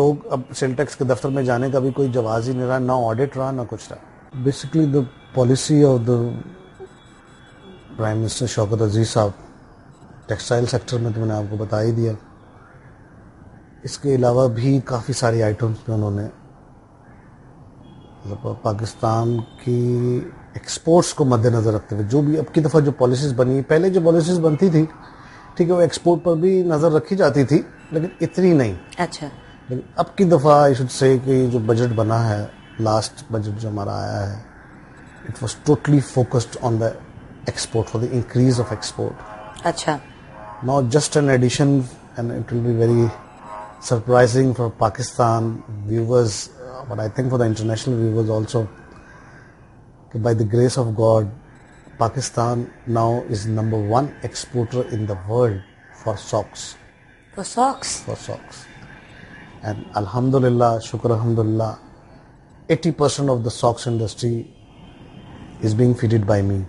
لوگ اب cell tax کے دفتر میں جانے کا بھی کوئی جواز ہی نہیں رہا, نہ آڈٹ رہا نہ کچھ رہا. Basically the policy of the prime minister Shaukat Aziz صاحب ٹیکسٹائل سیکٹر میں تو میں نے آپ کو بتا ہی دیا. اس کے علاوہ بھی کافی ساری آئٹمس میں انہوں نے پاکستان کی ایکسپورٹس کو مد نظر رکھتے ہوئے جو بھی اب کی دفعہ جو پالیسیز بنی, پہلے جو پالیسیز بنتی تھی ٹھیک ہے وہ ایکسپورٹ پر بھی نظر رکھی جاتی تھی لیکن اتنی نہیں. اچھا. لیکن اب کی دفعہ آئی شوڈ سے کہ جو بجٹ بنا ہے, لاسٹ بجٹ جو ہمارا آیا ہے, it was totally focused on the export for the increase of export. اچھا. Not just an addition and it will be very surprising for Pakistan viewers, but I think for the international viewers also, by the grace of God, Pakistan now is number 1 exporter in the world for socks. For socks? For socks. And alhamdulillah, shukr alhamdulillah, 80% of the socks industry is being feeded by me.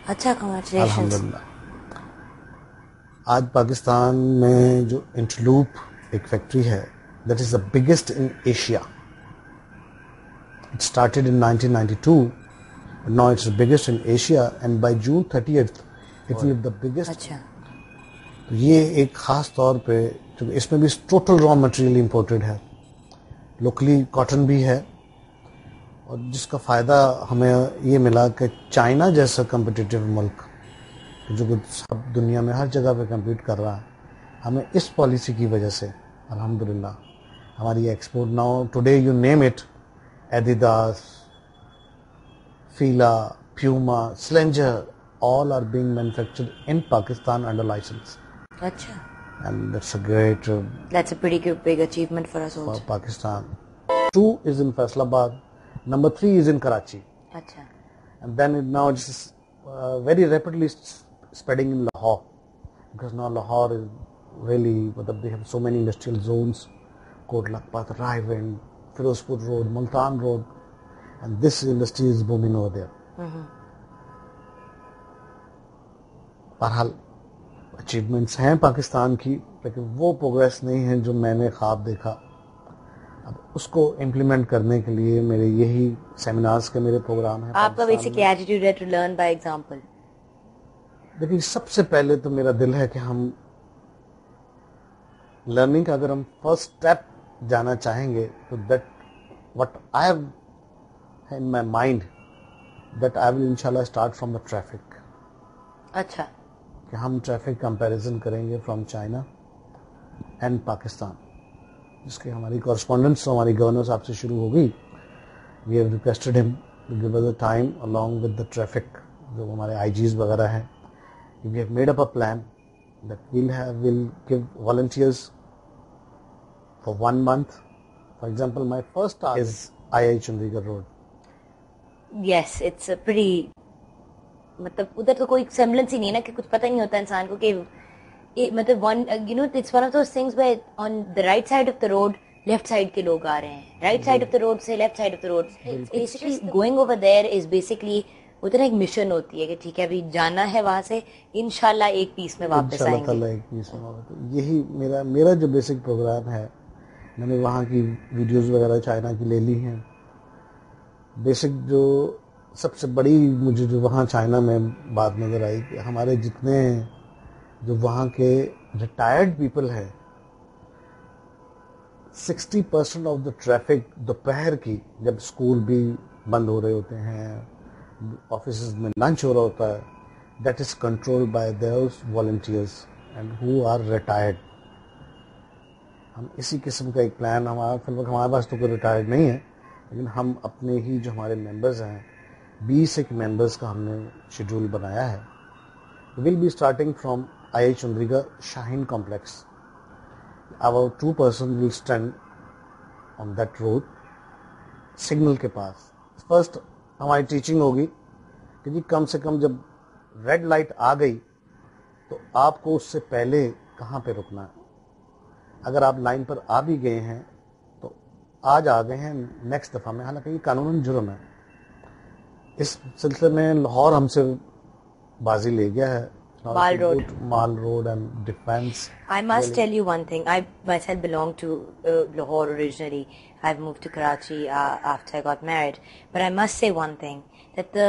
Acha, congratulations. Alhamdulillah. آج پاکستان میں جو انٹرلوپ ایک factory ہے, that is the biggest in Asia. It started in 1992, but now it's the biggest in Asia, and by June 30th it will be the biggest. اچھا. تو یہ ایک خاص طور پہ کیونکہ اس میں بھی ٹوٹل را مٹیریل امپورٹڈ ہے, لوکلی کاٹن بھی ہے, اور جس کا فائدہ ہمیں یہ ملا کہ چائنا جیسا کمپٹیٹیو ملک جو سب دنیا میں ہر جگہ پہ کمپیٹ کر رہا ہے, ہمیں اس پالیسی کی وجہ سے الحمدللہ ہماری export now today you name it, Adidas, Fila, Puma, Slazenger, all are being manufactured in Pakistan under license. اچھا. And that's a great That's a pretty good big achievement for us also. for Pakistan. 2 is in Faisalabad, number 3 is in Karachi. اچھا. And then now it's very rapidly spreading in Lahore, because now Lahore is really, they have so many industrial zones, Kot Lakhpat, Raiwind, Firozpur Road, Multan Road, and this industry is booming over there. بہرحال achievements ہیں پاکستان کی, لیکن وہ progress نہیں ہے جو میں نے خواب دیکھا. اب اس کو امپلیمنٹ کرنے کے لیے میرے یہی سیمینارز کے میرے پروگرام ہیں. آپ کا بیسک ایٹیٹیوڈ ہے ٹو لرن بائی ایگزامپل. لیکن سب سے پہلے تو میرا دل ہے کہ ہم لرننگ کا اگر ہم فرسٹ اسٹیپ جانا چاہیں گے تو that what I have in my mind that I will انشاءاللہ اسٹارٹ فرام دا ٹریفک. اچھا. کہ ہم ٹریفک کمپیریزن کریں گے فرام چائنا اینڈ پاکستان, جس کی ہماری کورسپونڈنس ہماری گورنر صاحب سے شروع ہو گئی. We have requested them to give us a time along with the traffic, جو ہمارے آئی جیز وغیرہ ہیں. We have made up a plan that we'll give volunteers for 1 month. For example, my first task is II Chandigarh Road. Yes, it's a pretty, مطلب ادھر تو کوئی semblance ہی نہیں ہے نا, کہ کچھ پتہ نہیں ہوتا انسان کو کہ مطلب it's one of those things where on the right side of the road left side کے لوگ آ رہے ہیں, right side of the road سے left side of the road. Basically going over there is basically اتنا ایک mission ہوتی ہے کہ ٹھیک ہے ابھی جانا ہے وہاں سے, انشاءاللہ ایک پیس میں واپس آئیں گے. یہی میرا جو بیسک پروگرام ہے. میں نے وہاں کی ویڈیوز وغیرہ چائنا کی لے لی ہیں. بیسک جو سب سے بڑی مجھے جو وہاں چائنا میں بات نظر آئی کہ ہمارے جتنے جو وہاں کے ریٹائرڈ پیپل ہیں, 60% آف دا ٹریفک دوپہر کی, جب اسکول بھی بند ہو رہے ہوتے ہیں, آفیسز میں لنچ ہو رہا ہوتا ہے, that is control by those volunteers and who are retired. ہم اسی قسم کا ایک پلان ہمارا فی الوقت, ہمارے پاس تو کوئی ریٹائرڈ نہیں ہے, لیکن ہم اپنے ہی جو ہمارے ممبرز ہیں 20 ایک ممبرز کا ہم نے شیڈول بنایا ہے. Will be starting from II Chundrigar Shaheen complex. Our 2 person will stand on that road, signal کے پاس. فرسٹ ہماری ٹیچنگ ہوگی کہ جی کم سے کم جب ریڈ لائٹ آ گئی تو آپ کو اس سے پہلے کہاں پہ رکنا ہے. اگر آپ لائن پر آ بھی گئے ہیں تو آج آ گئے ہیں, نیکسٹ دفعہ میں, حالانکہ یہ قانوناً جرم ہے. اس سلسلے میں لاہور ہم سے بازی لے گیا ہے. Mall Road. Mall Road and Defense. I must tell you one thing. I myself belong to Lahore originally. I've moved to Karachi after I got married. But I must say one thing, that the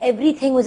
Everything was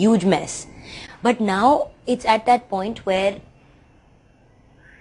huge mess. But now it's at that point where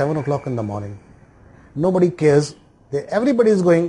7 o'clock in the morning. Nobody cares. Everybody is going.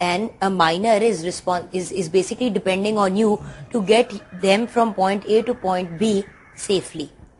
and a minor is basically depending on you to get them from point A to point B safely,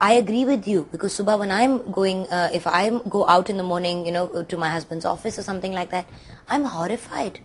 I agree with you because subah when I'm going, if I go out in the morning, to my husband's office or something like that, I'm horrified.